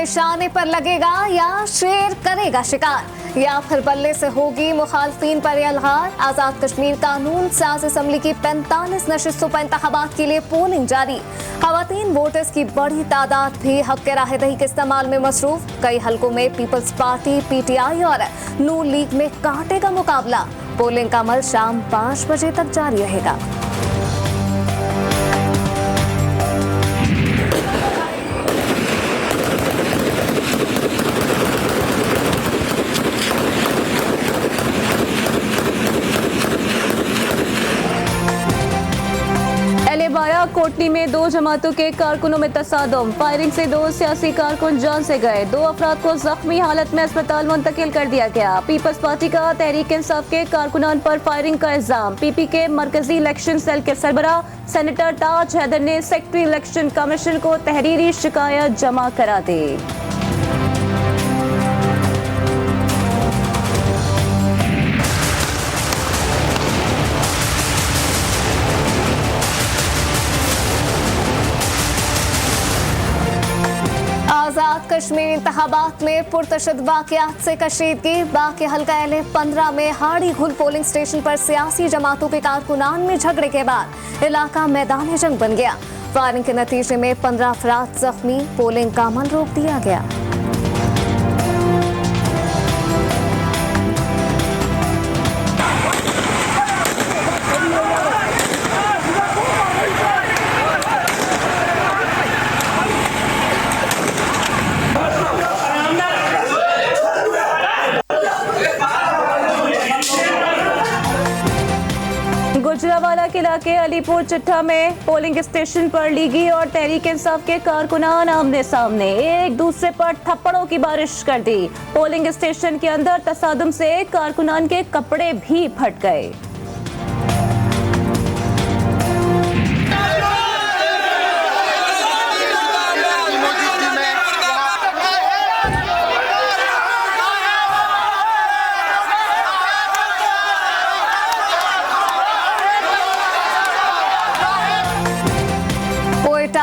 निशाने पर लगेगा या शेर करेगा शिकार, या फिर बल्ले से होगी मुखालफीन पर यलगार। आजाद कश्मीर कानून साज असम्बली की 45 नशिस्तों पर इंतखाबात के लिए पोलिंग जारी। खवातीन वोटर्स की बड़ी तादाद भी हक के राहदही के इस्तेमाल में मसरूफ। कई हलकों में पीपल्स पार्टी, PTI और नून लीग में कांटे का मुकाबला। पोलिंग का अमल शाम 5 बजे तक जारी रहेगा। कोटनी में 2 जमातों के कारकुनों में तसादुम, फायरिंग से 2 सियासी कारकुन जान से गए। 2 अफराद को जख्मी हालत में अस्पताल मुंतकिल कर दिया गया। पीपल्स पार्टी का तहरीक इंसाफ के कारकुनान पर फायरिंग का इल्जाम। PP के मरकजी इलेक्शन सेल के सरबराह सेनेटर ताज हैदर ने सेक्रेटरी इलेक्शन कमीशन को तहरीरी शिकायत जमा करा दी। आजाद कश्मीर इंतखाबात में पुरतशद वाकयात से कशीदगी। बाकी हल्का एले 15 में हाड़ी घुल पोलिंग स्टेशन पर सियासी जमातों के कारकुनान में झगड़े के बाद इलाका मैदान जंग बन गया। फायरिंग के नतीजे में 15 अफराद जख्मी। पोलिंग का अमल रोक दिया गया। गुजरावाला के इलाके अलीपुर चिट्ठा में पोलिंग स्टेशन पर लीगी और तहरीक इंसाफ के कारकुनान आमने सामने एक दूसरे पर थप्पड़ों की बारिश कर दी। पोलिंग स्टेशन के अंदर तसादुम से कारकुनान के कपड़े भी फट गए।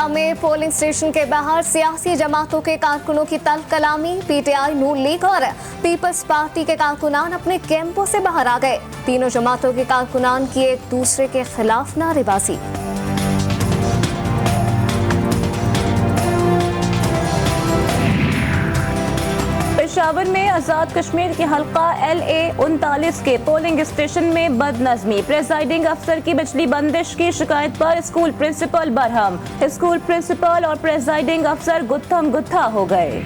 में पोलिंग स्टेशन के बाहर सियासी जमातों के कारकुनों की तल्ख कलामी। PTI, नून लीग और पीपल्स पार्टी के कारकुनान अपने कैंपों से बाहर आ गए। तीनों जमातों के कारकुनान की एक दूसरे के खिलाफ नारेबाजी। पेशावर में आजाद कश्मीर के हल्का LA 39 के पोलिंग स्टेशन में बदनज़मी। प्रेसाइडिंग अफसर की बिजली बंदिश की शिकायत पर school principal Barham. School principal और प्रेसाइडिंग अफसर गुत्थम गुत्था हो गए।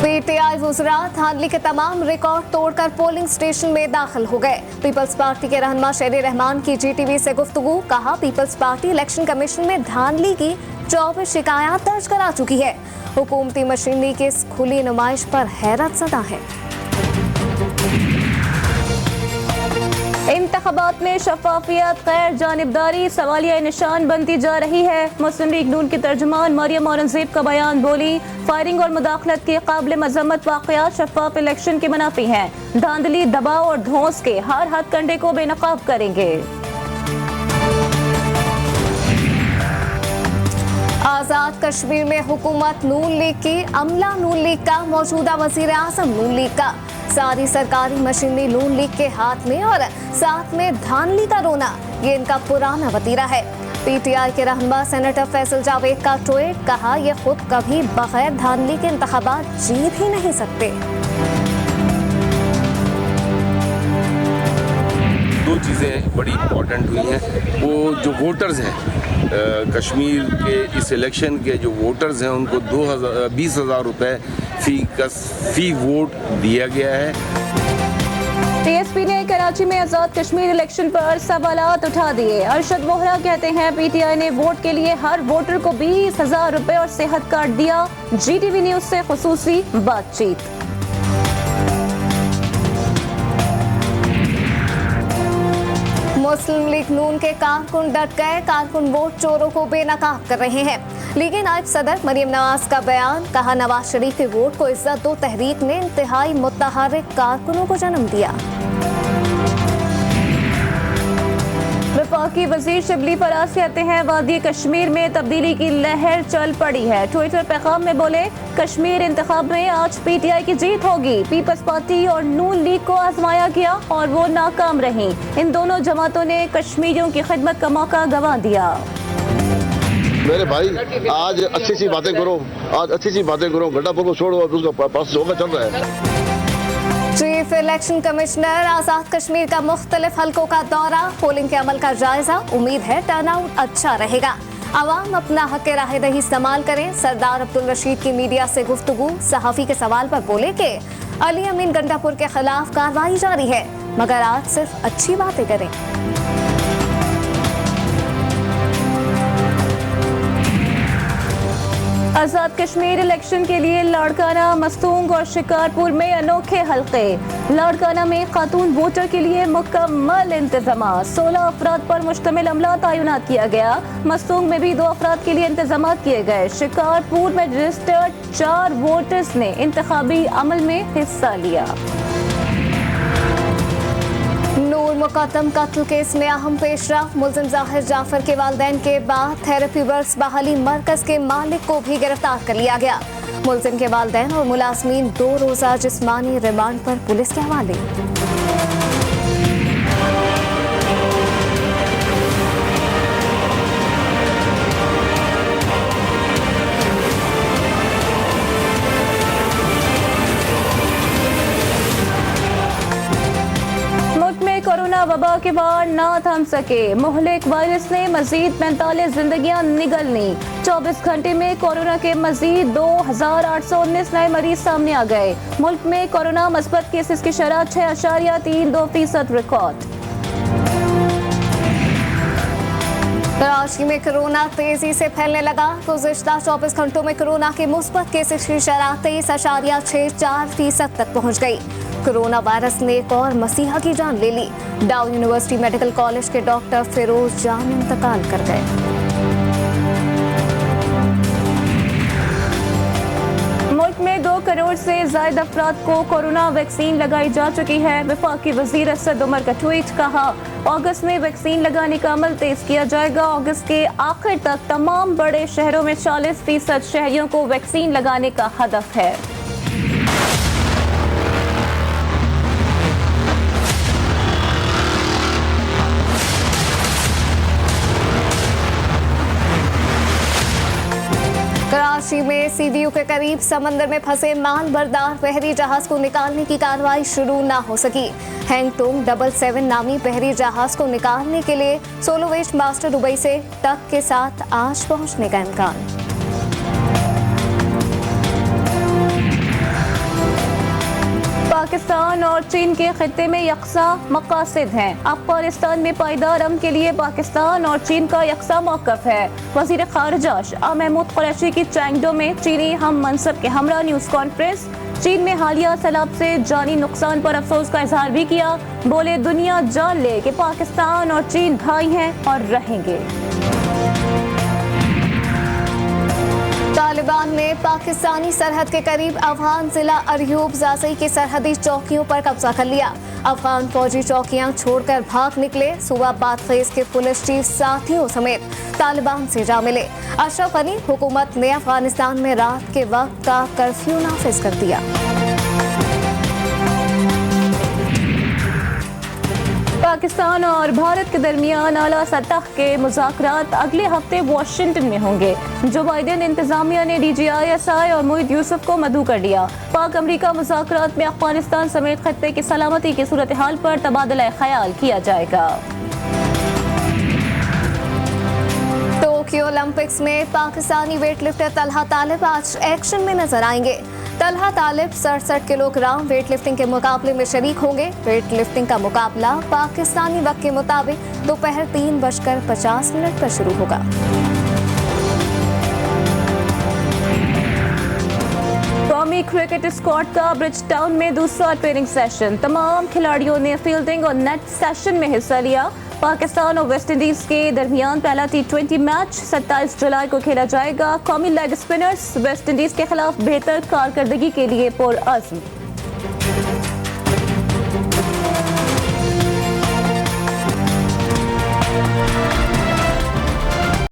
PTI वुज़रा धांधली के तमाम रिकॉर्ड तोड़कर पोलिंग स्टेशन में दाखिल हो गए। पीपल्स पार्टी के रहनुमा शेर रहमान की GTV से गुफ्तगू। कहा, पीपल्स पार्टी इलेक्शन कमीशन में धांधली की 24 शिकायत दर्ज करा चुकी है। हुकूमती मशीनरी की इस खुली नुमाइश पर हैरत ज़दा है। इंतखाबात में शफाफियत, गैर जानिबदारी सवालिया निशान बनती जा रही है। मुस्लिम लीग नून की तर्जुमान मरियम औरंगजेब का बयान। बोली, फायरिंग और मुदाखलत के काबिल मजम्मत वाकयात शफाफ इलेक्शन के मुनाफी हैं। धांधली, दबाव और धौंस के हर हथकंडे को बेनकाब करेंगे। आजाद कश्मीर में हुकूमत नून लीग की, अमला नून लीग का, मौजूदा वजीर आजम नून लीग का। सारी सरकारी मशीनरी नून लीग के हाथ में और साथ में धांधली का रोना, ये इनका पुराना वतीरा है। PTI के रहनुमा सेनेटर फैसल जावेद का ट्वीट। कहा, ये खुद कभी बगैर धांधली के इंतखाबात जीत ही नहीं सकते। 2 चीज़ें बड़ी इम्पोर्टेंट हुई हैं। वो जो वोटर्स हैं कश्मीर के इस इलेक्शन के जो वोटर्स हैं उनको 20,000 रुपये फी वोट दिया गया है। TSP ने कराची में आजाद कश्मीर इलेक्शन पर सवालात उठा दिए। अरशद वोहरा कहते हैं, PTI ने वोट के लिए हर वोटर को 20,000 रुपये और सेहत कार्ड दिया। GTV न्यूज से खुसूसी बातचीत। मुस्लिम लीग नून के कारकुन डट गए। कारकुन वोट चोरों को बेनकाब कर रहे हैं। लीगी नायब सदर मरियम नवाज का बयान। कहा, नवाज शरीफ के वोट को इज्जत दो तहरीक ने इंतहाई मुतहर्रिक कारकुनों को जन्म दिया। वफाकी वजीर शिबली फराज कहते हैं वादी कश्मीर में तब्दीली की लहर चल पड़ी है। ट्विटर पैगाम में बोले कश्मीर इंतखाब में आज PTI की जीत होगी। पीपल्स पार्टी और नून लीग को आजमाया गया और वो नाकाम रही। इन दोनों जमातों ने कश्मीरियों की खिदमत का मौका गंवा दिया। मेरे भाई आज अच्छी सी बातें करो, गड्ढापुर को छोड़ो, उसका पास होगा चल रहा है। चीफ इलेक्शन कमिश्नर आजाद कश्मीर का मुख्तलिफ हलकों का दौरा, पोलिंग के अमल का जायजा। उम्मीद है टर्नआउट अच्छा रहेगा। आवाम अपना हक राह दही इस्तेमाल करें। सरदार अब्दुल रशीद की मीडिया से गुफ्तगू, सहाफी के सवाल पर बोले कि अली अमीन गंडापुर के खिलाफ कार्रवाई जारी है, मगर आज सिर्फ अच्छी बातें करें। आजाद कश्मीर इलेक्शन के लिए लाड़काना, मस्तूंग और शिकारपुर में अनोखे हलके। लाड़काना में खातून वोटर के लिए मुकम्मल इंतजाम, 16 अफराद पर मुश्तमिल अमला तैनात किया गया। मस्तूंग में भी 2 अफराद के लिए इंतजाम किए गए। शिकारपुर में रजिस्टर्ड 4 वोटर्स ने इंतखाबी अमल में हिस्सा लिया। नूर मुकद्दम कत्ल केस में अहम पेशरफ, मुलजिम जाहिर जाफर के वालिदैन के बाद थेरेपी वर्क्स बहाली मरकज के मालिक को भी गिरफ्तार कर लिया गया। मुलजिम के वालिदैन और मुलाजमीन 2 रोजा जिस्मानी रिमांड पर पुलिस के हवाले। कोरोना वबा के बाद ना थम सके, मुहलिक वायरस ने मजीद 45 जिंदगियां निगल ली। 24 घंटे में कोरोना के मजीद 2819 नए मरीज सामने आ गए। मुल्क में कोरोना मस्बत केसेस की शरह 6.32% रिकॉर्ड। कराची में कोरोना तेजी से फैलने लगा। गुज़िश्ता 24 घंटों में कोरोना के मुस्बत केसेस की शरह 23.64% तक पहुंच गई। कोरोना वायरस ने एक और मसीहा की जान ले ली। डाउ यूनिवर्सिटी मेडिकल कॉलेज के डॉक्टर फिरोज जान इंतकाल कर गए। मुल्क में 2 करोड़ से ज्यादा अफराद को कोरोना वैक्सीन लगाई जा चुकी है। वफाकी वजीर असद उमर का ट्वीट, कहा अगस्त में वैक्सीन लगाने का अमल तेज किया जाएगा। अगस्त के आखिर तक तमाम बड़े शहरों में 40% शहरियों को वैक्सीन लगाने का हदफ है। कराची में CDU के करीब समंदर में फंसे माल बरदार बहरी जहाज को निकालने की कार्रवाई शुरू न हो सकी। हैंगटोंग 77 नामी बहरी जहाज को निकालने के लिए सोलोवेज मास्टर दुबई से टक के साथ आज पहुंचने का इम्कान। पाकिस्तान और चीन के खित्ते में यकसा मकासद हैं। अफगानिस्तान में पायदार अमन के लिए पाकिस्तान और चीन का यकसा मौक़िफ़ है। वज़ीर ख़ारिजा शाह महमूद कुरैशी की चैंगडो में चीनी हम मनसब के हमरा न्यूज़ कॉन्फ्रेंस। चीन में हालिया सैलाब से जानी नुकसान पर अफसोस का इजहार भी किया। बोले दुनिया जान ले कि पाकिस्तान और चीन भाई हैं और रहेंगे। तालिबान ने पाकिस्तानी सरहद के करीब अफगान जिला अरयूब जाज़ई की सरहदी चौकियों पर कब्जा कर लिया। अफगान फौजी चौकियां छोड़कर भाग निकले। सूबा बादखेज के पुलिस चीफ साथियों समेत तालिबान से जा मिले। अशरफ गनी, हुकूमत ने अफगानिस्तान में रात के वक्त का कर्फ्यू नाफिज कर दिया। पाकिस्तान और भारत के दरमियान आला सतह के मुज़ाकरात अगले हफ्ते वाशिंगटन में होंगे। जो बाइडेन इंतजामिया ने DGISI और मुईद यूसुफ को मदऊ कर दिया। पाक अमरीका मुज़ाकरात में अफगानिस्तान समेत खत्ते की सलामती की सूरत हाल पर तबादला ख्याल किया जाएगा। टोक्यो ओलंपिक्स में पाकिस्तानी वेटलिफ्टर तलहा तालिब आज एक्शन में नजर आएंगे। तलहा तालिब 67 किलोग्राम वेटलिफ्टिंग के मुकाबले में शरीक होंगे। वेटलिफ्टिंग का मुकाबला पाकिस्तानी वक्त के मुताबिक दोपहर 3:50 पर शुरू होगा। कौमी क्रिकेट स्क्वाड का ब्रिज टाउन में दूसरा ट्रेनिंग सेशन। तमाम खिलाड़ियों ने फील्डिंग और नेट सेशन में हिस्सा लिया। पाकिस्तान और वेस्ट इंडीज के दरमियान पहला T20 मैच 27 जुलाई को खेला जाएगा। कौमी लेग स्पिनर्स वेस्ट इंडीज के खिलाफ बेहतर कारकर्दगी के लिए पुरअज़्म।